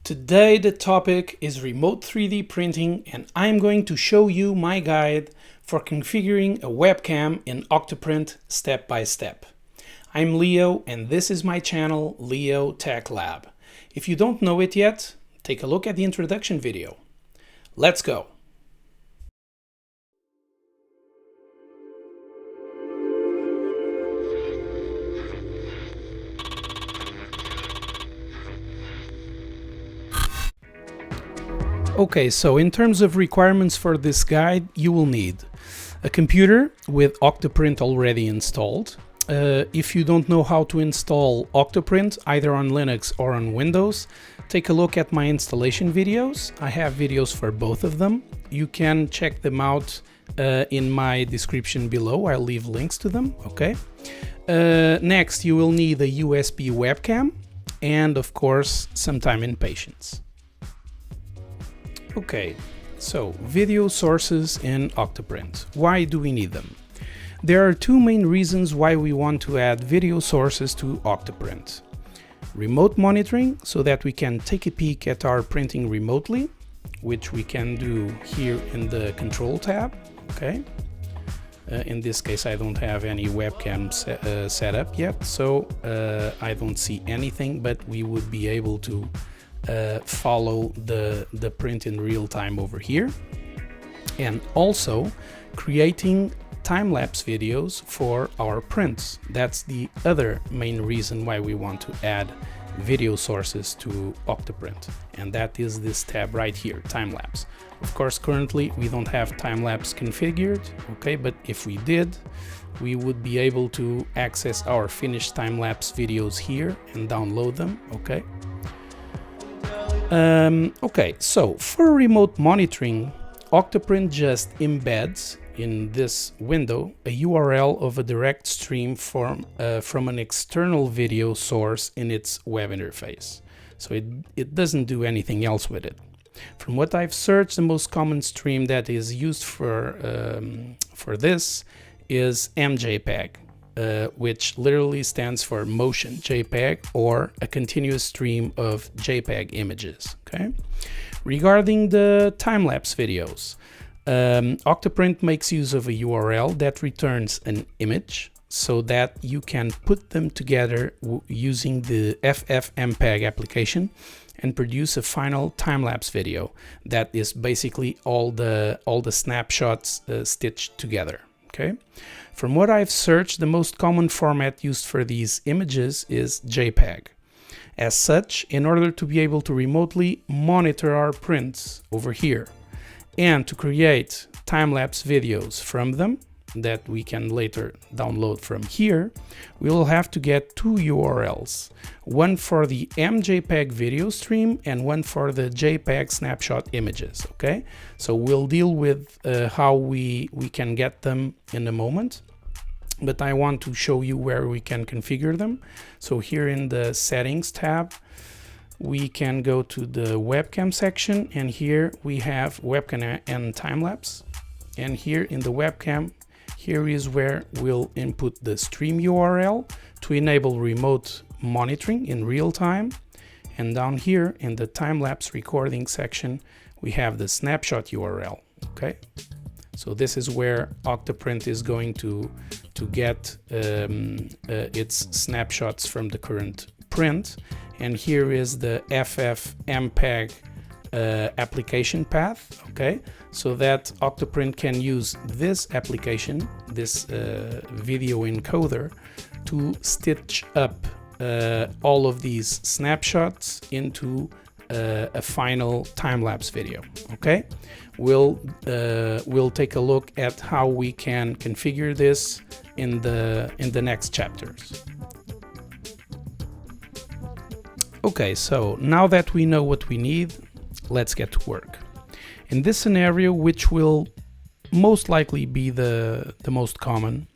Today the topic is remote 3D printing, and I'm going to show you my guide for configuring a webcam in OctoPrint step by step. I'm Leo and this is my channel, Leo Tech Lab. If you don't know it yet, take a look at the introduction video. Let's go! Okay, so in terms of requirements for this guide, you will need a computer with OctoPrint already installed. If you don't know how to install OctoPrint either on Linux or on Windows, take a look at my installation videos. I have videos for both of them. You can check them out in my description below. I'll leave links to them, okay? Next, you will need a USB webcam and, of course, some time and patience. Okay, so video sources in OctoPrint. Why do we need them? There are two main reasons why we want to add video sources to OctoPrint. Remote monitoring, so that we can take a peek at our printing remotely, which we can do here in the control tab, okay? In this case, I don't have any webcam set up yet, so I don't see anything, but we would be able to follow the print in real time over here, and also creating time-lapse videos for our prints. That's the other main reason why we want to add video sources to OctoPrint, and that is this tab right here, time-lapse. Of course, currently we don't have time-lapse configured, okay, but if we did, we would be able to access our finished time-lapse videos here and download them, okay? Okay, so for remote monitoring, OctoPrint just embeds in this window a URL of a direct stream from an external video source in its web interface. So it doesn't do anything else with it. From what I've searched, the most common stream that is used for this is MJPEG. Which literally stands for motion JPEG, or a continuous stream of JPEG images. Okay. Regarding the time-lapse videos, OctoPrint makes use of a URL that returns an image so that you can put them together using the FFmpeg application and produce a final time-lapse video that is basically all the snapshots stitched together. Okay. From what I've searched, the most common format used for these images is JPEG. As such, in order to be able to remotely monitor our prints over here and to create time-lapse videos from them that we can later download from here, we will have to get two URLs, one for the MJPEG video stream and one for the JPEG snapshot images, okay? So we'll deal with how we can get them in a moment, but I want to show you where we can configure them. So here in the settings tab, we can go to the webcam section, and here we have webcam and time-lapse. And here in the webcam, here is where we'll input the stream URL to enable remote monitoring in real time. And down here in the time-lapse recording section, we have the snapshot URL, okay? So this is where OctoPrint is going to get its snapshots from the current print. And here is the FFmpeg application path, okay, so that OctoPrint can use this application, this video encoder, to stitch up all of these snapshots into a final time-lapse video. Okay, we'll take a look at how we can configure this in the next chapters. Okay, so now that we know what we need, let's get to work. In this scenario, which will most likely be the most common,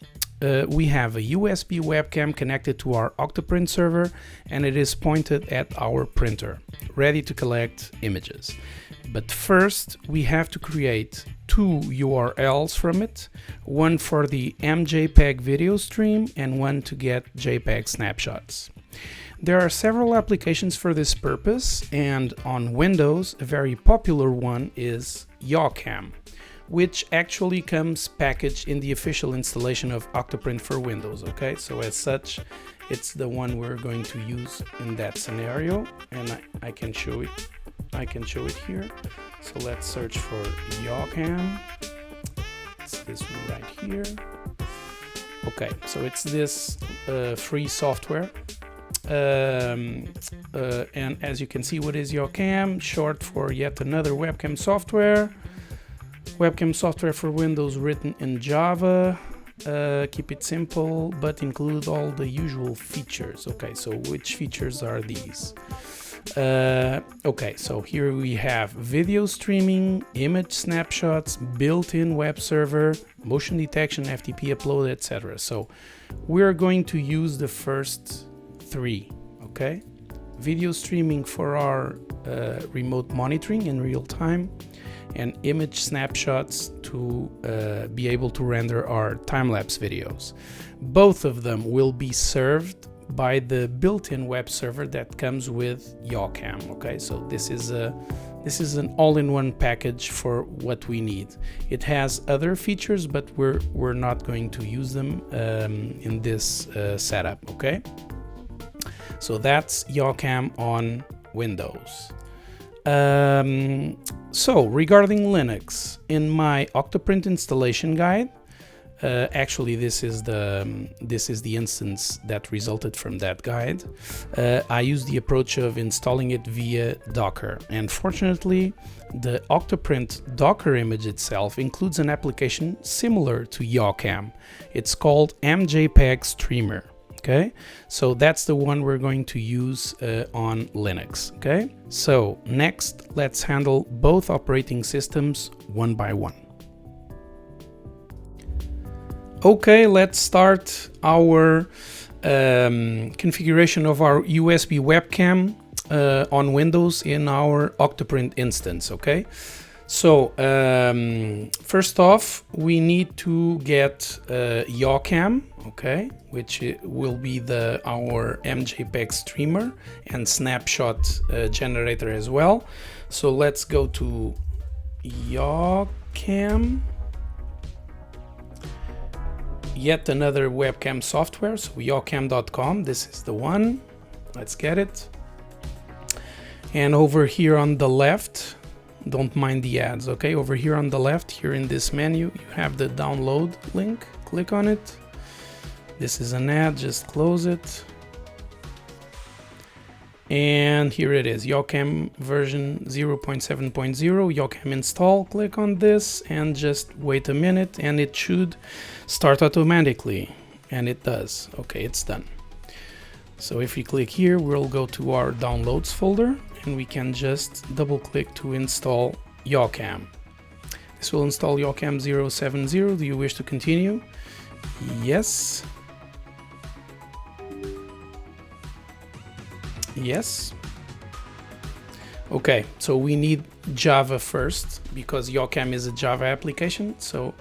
we have a USB webcam connected to our OctoPrint server, and it is pointed at our printer, ready to collect images. But first, we have to create two URLs from it, one for the MJPEG video stream and one to get JPEG snapshots. There are several applications for this purpose, and on Windows, a very popular one is Webcam, which actually comes packaged in the official installation of OctoPrint for Windows. Okay, so as such, it's the one we're going to use in that scenario, and I can show it. I can show it here. So let's search for Webcam. It's this one right here. Okay, so it's this free software. And as you can see, what is Webcam? Short for yet another webcam software. Webcam software for Windows written in Java. Keep it simple, but include all the usual features. Okay, so which features are these? Okay, so here we have video streaming, image snapshots, built-in web server, motion detection, FTP upload, etc. So we're going to use the first three. Okay, video streaming for our remote monitoring in real time, and image snapshots to be able to render our time-lapse videos. Both of them will be served by the built-in web server that comes with Webcam. Okay, so this is an all-in-one package for what we need. It has other features, but we're not going to use them in this setup. Okay, so that's Webcam on Windows. So regarding Linux, in my OctoPrint installation guide, actually this is the instance that resulted from that guide. I use the approach of installing it via Docker, and fortunately the OctoPrint Docker image itself includes an application similar to Webcam. It's called MJPEG Streamer. Okay, so that's the one we're going to use on Linux. Okay, so next let's handle both operating systems one by one. Okay, let's start our configuration of our USB webcam on Windows in our OctoPrint instance. Okay, so first off, we need to get Webcam, okay, which will be our MJPEG streamer and snapshot generator as well. So let's go to Webcam, yet another webcam software. So webcam.com, this is the one. Let's get it. And over here on the left, don't mind the ads, okay? Over here on the left, here in this menu, you have the download link. Click on it. This is an ad, just close it. And here it is, Webcam version 0.7.0, Webcam install. Click on this and just wait a minute and it should start automatically. And it does. Okay, it's done. So if we click here, we'll go to our downloads folder and we can just double click to install Webcam. This will install Webcam 0.7.0. Do you wish to continue? Yes. Yes. Okay, so we need Java first because Webcam is a Java application. So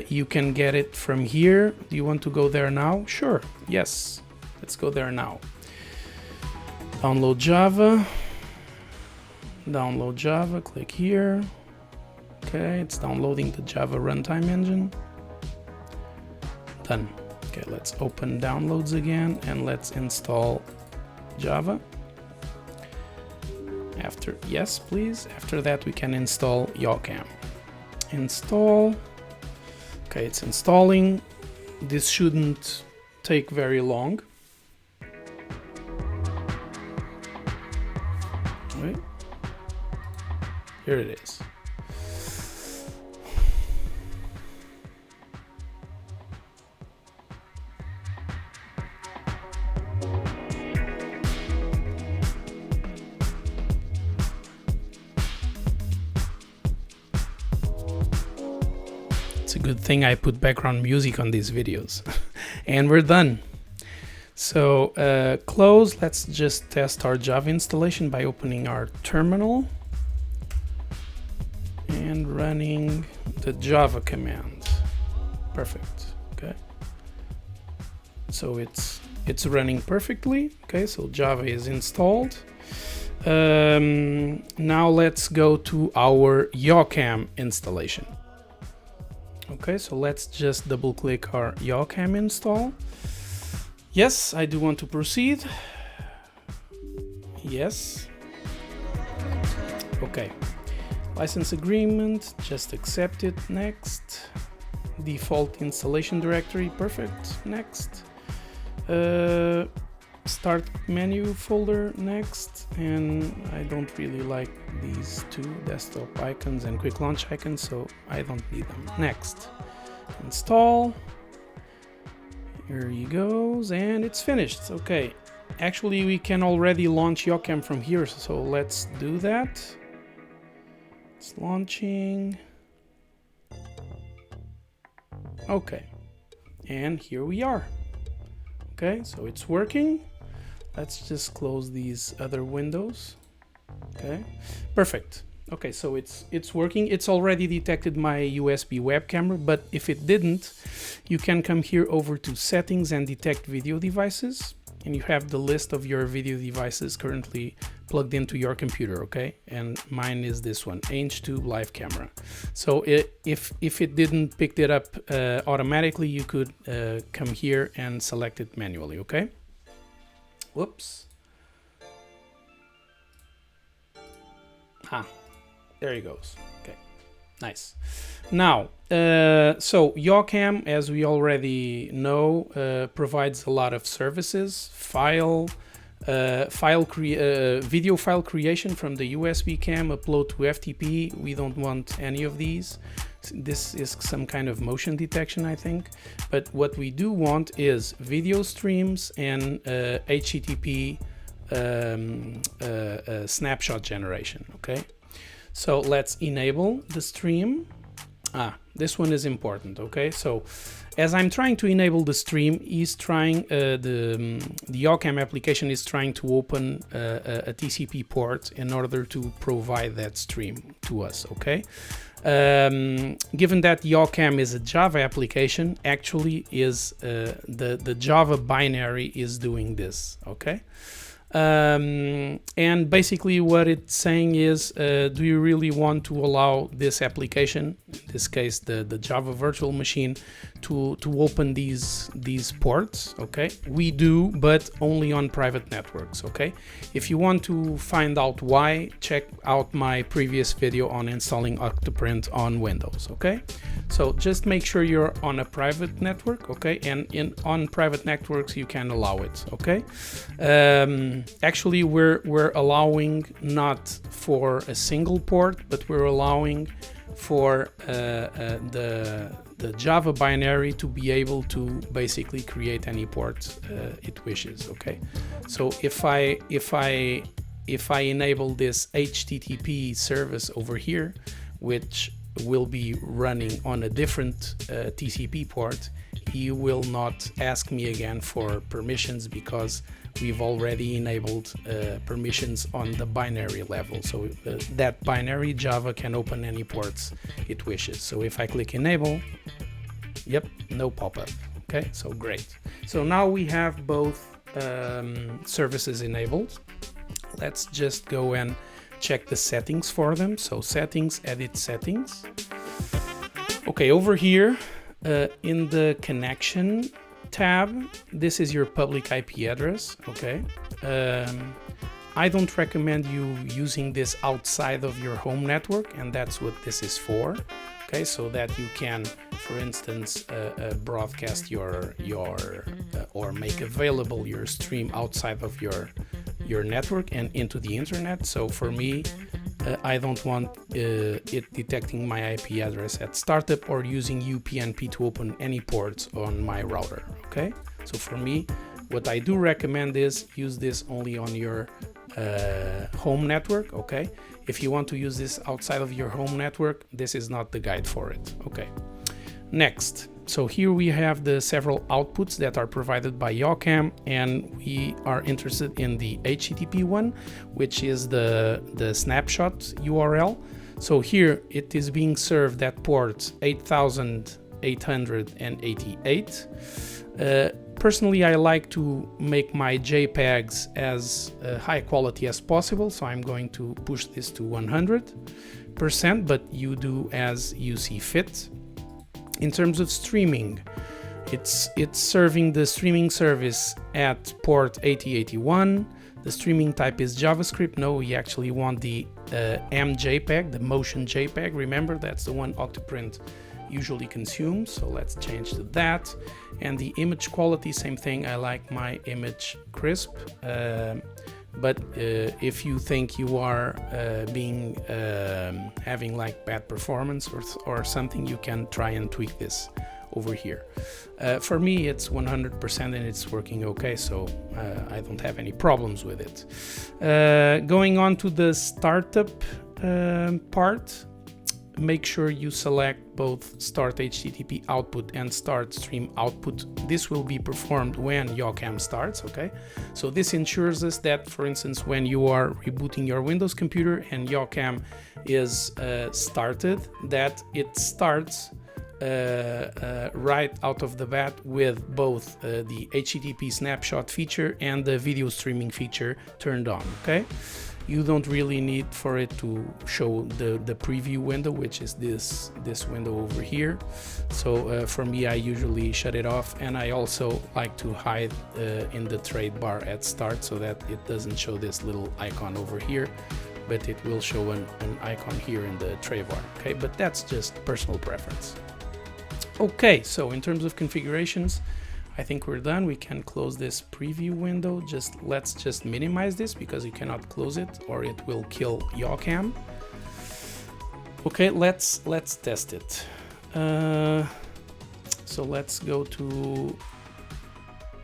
you can get it from here. Do you want to go there now? Sure. Yes. Let's go there now. Download Java. Download Java. Click here. Okay, it's downloading the Java runtime engine. Done. Okay, let's open downloads again and let's install Java. After, yes, please. After that, we can install Webcam. Install. Okay, it's installing. This shouldn't take very long. Wait. Here it is. It's a good thing I put background music on these videos. And we're done. So close. Let's just test our Java installation by opening our terminal and running the Java command. Perfect. Okay. So it's it's running perfectly. Okay, so Java is installed. Now let's go to our Webcam installation. Okay, so let's just double click our Webcam install. Yes, I do want to proceed. Yes. Okay. License agreement, just accept it. Next. Default installation directory, perfect. Next. Start menu folder, next. And I don't really like these two desktop icons and quick launch icons, so I don't need them. Next. Install. Here he goes, and it's finished. Okay. Actually, we can already launch Webcam from here, so let's do that. It's launching. Okay, and here we are. Okay, so it's working. Let's just close these other windows. Okay, perfect. Okay, so it's working. It's already detected my USB web camera, but if it didn't, you can come here over to settings and detect video devices, and you have the list of your video devices currently plugged into your computer. Okay, and mine is this one, H2 live camera. So if it didn't pick it up automatically, you could come here and select it manually. Okay, whoops. There he goes. Okay, nice. Now, so Webcam, as we already know, provides a lot of services. Video file creation from the USB cam, upload to FTP. We don't want any of these. This is some kind of motion detection, I think. But what we do want is video streams and HTTP snapshot generation. Okay. So let's enable the stream. This one is important. Okay, so as I'm trying to enable the stream, he's trying the Webcam application is trying to open a TCP port in order to provide that stream to us. Okay, given that Webcam is a Java application, actually is the Java binary is doing this. Okay. And basically what it's saying is, do you really want to allow this application, in this case the Java virtual machine, to open these ports? Okay, we do, but only on private networks. Okay, if you want to find out why, check out my previous video on installing OctoPrint on Windows. Okay, so just make sure you're on a private network. Okay, and on private networks you can allow it. Okay, actually we're allowing not for a single port, but we're allowing for the Java binary to be able to basically create any port it wishes. Okay, so if I enable this HTTP service over here, which will be running on a different TCP port, he will not ask me again for permissions because we've already enabled permissions on the binary level. So that binary Java can open any ports it wishes. So if I click enable, yep, no pop-up. Okay, so great. So now we have both services enabled. Let's just go and check the settings for them. So settings, edit settings. Okay, over here in the connection tab, this is your public IP address. Okay, I don't recommend you using this outside of your home network, and that's what this is for. Okay, so that you can, for instance, broadcast your or make available your stream outside of your network and into the internet. So for me, I don't want it detecting my IP address at startup or using UPnP to open any ports on my router. Okay, so for me, what I do recommend is use this only on your home network. Okay, if you want to use this outside of your home network, this is not the guide for it. Okay, next. So here we have the several outputs that are provided by Webcam, and we are interested in the HTTP one, which is the snapshot URL. So here it is being served at port 8888. Personally, I like to make my JPEGs as high quality as possible, so I'm going to push this to 100%, but you do as you see fit. In terms of streaming, it's serving the streaming service at port 8081. The streaming type is JavaScript. No, we actually want the MJPEG, the motion JPEG. Remember, that's the one OctoPrint usually consumes, so let's change to that. And the image quality, same thing. I like my image crisp, but if you think you are having like bad performance or something, you can try and tweak this over here. For me, it's 100% and it's working okay, so I don't have any problems with it. Going on to the startup part, make sure you select both start HTTP output and start stream output. This will be performed when Webcam starts, okay? So this ensures us that, for instance, when you are rebooting your Windows computer and Webcam is started, that it starts right out of the bat with both the HTTP snapshot feature and the video streaming feature turned on, okay? You don't really need for it to show the preview window, which is this window over here. So for me, I usually shut it off, and I also like to hide in the trade bar at start so that it doesn't show this little icon over here, but it will show an icon here in the tray bar, okay? But that's just personal preference. Okay, so in terms of configurations, I think we're done. We can close this preview window. Let's just minimize this because you cannot close it or it will kill Webcam. Okay, let's test it. So let's go to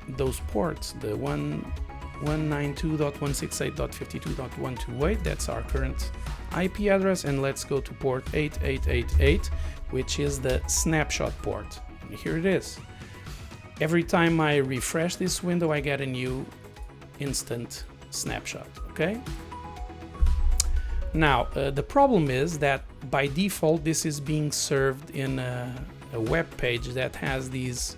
those ports, the 192.168.52.128. That's our current IP address, and let's go to port 8888, which is the snapshot port. And here it is. Every time I refresh this window, I get a new instant snapshot, okay? Now, the problem is that by default, this is being served in a web page that has these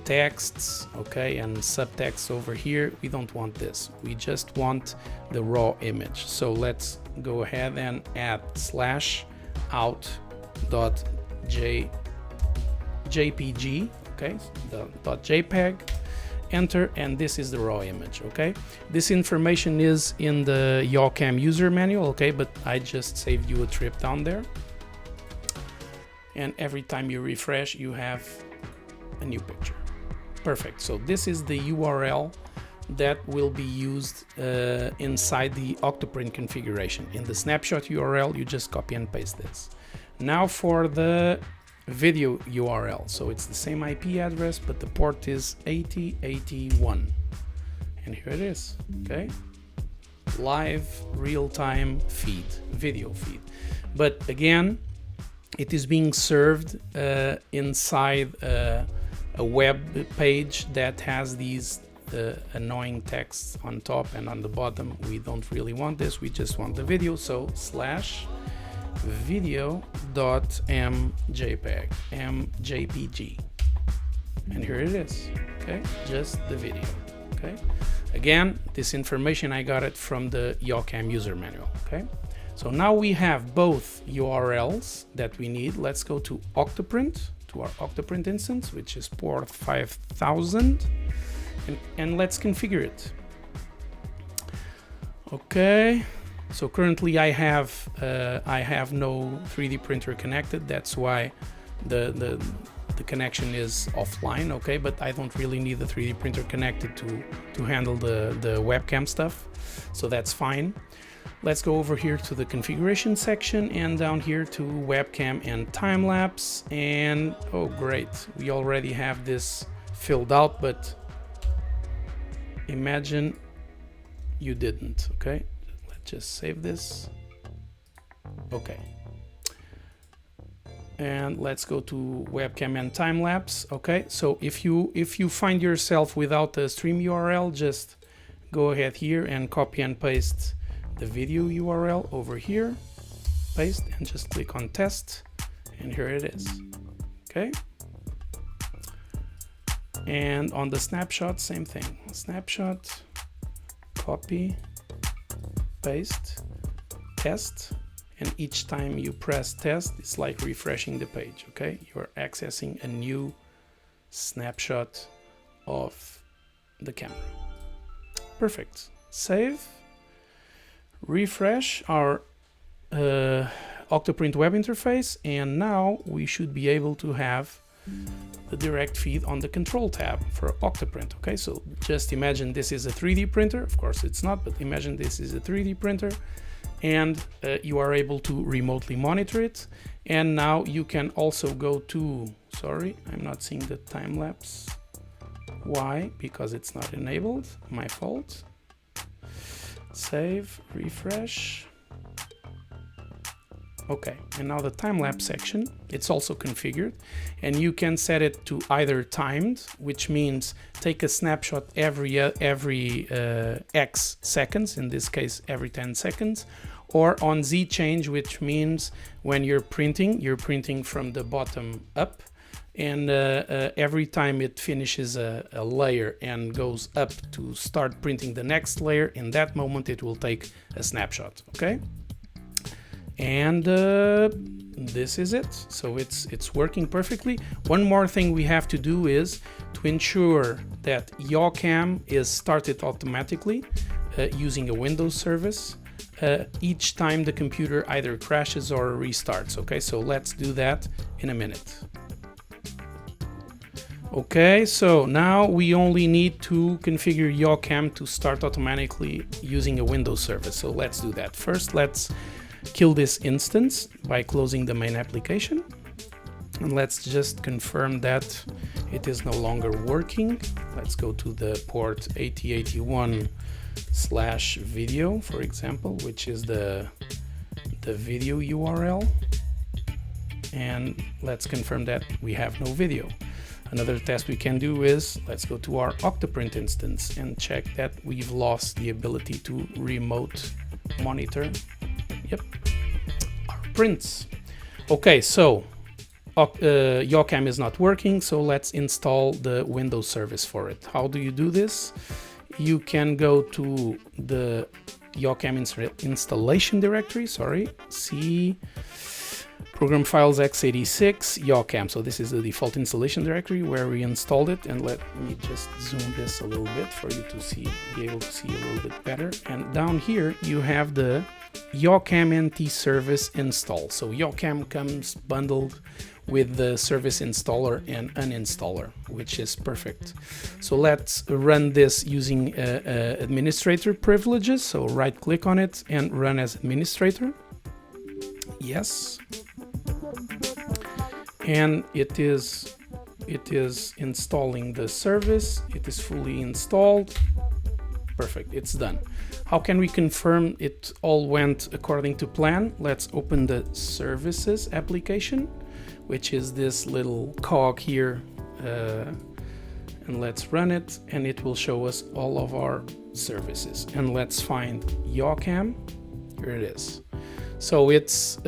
texts, okay, and subtext over here. We don't want this. We just want the raw image. So let's go ahead and add /out.jpg, okay, the .jpeg, enter, and this is the raw image, okay? This information is in the Webcam user manual, okay, but I just saved you a trip down there. And every time you refresh, you have a new picture. Perfect. So this is the URL that will be used inside the OctoPrint configuration. In the snapshot URL, you just copy and paste this. Now for the video URL. So it's the same IP address, but the port is 8081. And here it is, okay? Live real-time feed, video feed. But again, it is being served inside a web page that has these annoying texts on top and on the bottom. We don't really want this, we just want the video. So /video.mjpg, and here it is, okay? Just the video, okay? Again, this information I got it from the Webcam user manual, okay? So now we have both URLs that we need. Let's go to OctoPrint, to our OctoPrint instance, which is port 5000, and let's configure it. Okay, so currently I have no 3D printer connected. That's why the connection is offline, okay? But I don't really need the 3D printer connected to handle the webcam stuff, so that's fine. Let's go over here to the configuration section and down here to webcam and time lapse. And oh great, we already have this filled out, but imagine you didn't, okay? Let's just save this. Okay. And let's go to webcam and time lapse. Okay, so if you find yourself without a stream URL, just go ahead here and copy and paste the video URL over here, paste, and just click on test, and here it is. Okay, And on the snapshot, same thing. Snapshot, copy, paste, test. And each time you press test, it's like refreshing the page, okay? You're accessing a new snapshot of the camera. Perfect. Save. Refresh our OctoPrint web interface, and now we should be able to have the direct feed on the control tab for OctoPrint. Okay, so just imagine this is a 3D printer. Of course it's not, but imagine this is a 3D printer, and you are able to remotely monitor it. And now you can also go to, sorry, I'm not seeing the time lapse. Why? Because it's not enabled, my fault. Save, refresh. Okay, and now the time-lapse section, it's also configured, and you can set it to either timed, which means take a snapshot every X seconds, in this case every 10 seconds, or on Z change, which means when you're printing from the bottom up, and every time it finishes a layer and goes up to start printing the next layer, in that moment it will take a snapshot, okay? And this is it. So it's working perfectly. One more thing we have to do is to ensure that Webcam is started automatically using a Windows service each time the computer either crashes or restarts. Okay, so let's do that in a minute. Okay, so now we only need to configure Webcam to start automatically using a Windows service. So let's do that. First, let's kill this instance by closing the main application, and let's just confirm that it is no longer working. Let's go to the port 8081/video, for example, which is the video URL, and let's confirm that we have no video. Another test we can do is let's go to our OctoPrint instance and check that we've lost the ability to remote monitor. Yep, our prints. Okay, so Webcam is not working, so let's install the Windows service for it. How do you do this? You can go to the Webcam installation directory, C program files x86 Webcam. So this is the default installation directory where we installed it, and let me just zoom this a little bit for you to be able to see a little bit better. And down here you have the Webcam NT service install. So Webcam comes bundled with the service installer and uninstaller, which is perfect. So let's run this using administrator privileges. So right click on it and run as administrator. Yes. And it is installing the service. It is fully installed. Perfect, it's done. How can we confirm it all went according to plan? Let's open the services application, which is this little cog here, and let's run it, and it will show us all of our services. And let's find Webcam. Here it is. So it's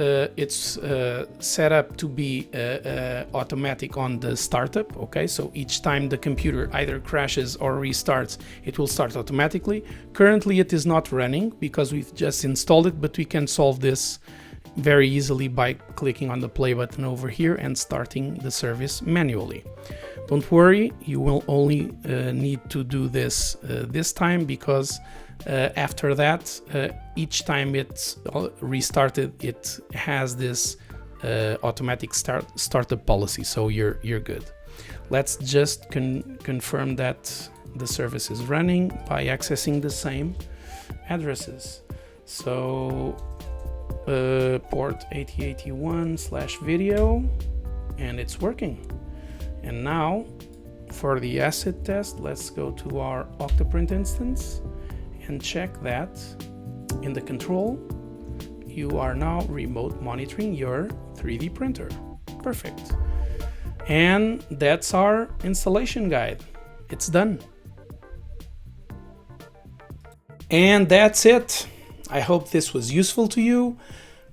set up to be automatic on the startup. Okay, so each time the computer either crashes or restarts, it will start automatically. Currently it is not running because we've just installed it, but we can solve this very easily by clicking on the play button over here and starting the service manually. Don't worry, you will only need to do this this time, because after that, each time it's restarted, it has this automatic startup policy, so you're good. Let's just confirm that the service is running by accessing the same addresses. So port 8081/video, and it's working. And now for the asset test, let's go to our OctoPrint instance and check that in the control you are now remote monitoring your 3D printer. Perfect. And that's our installation guide. It's done. And that's it. I hope this was useful to you.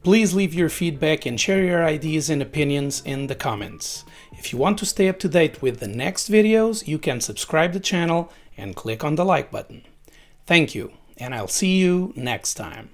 Please leave your feedback and share your ideas and opinions in the comments. If you want to stay up to date with the next videos, you can subscribe to the channel and click on the like button. Thank you, and I'll see you next time.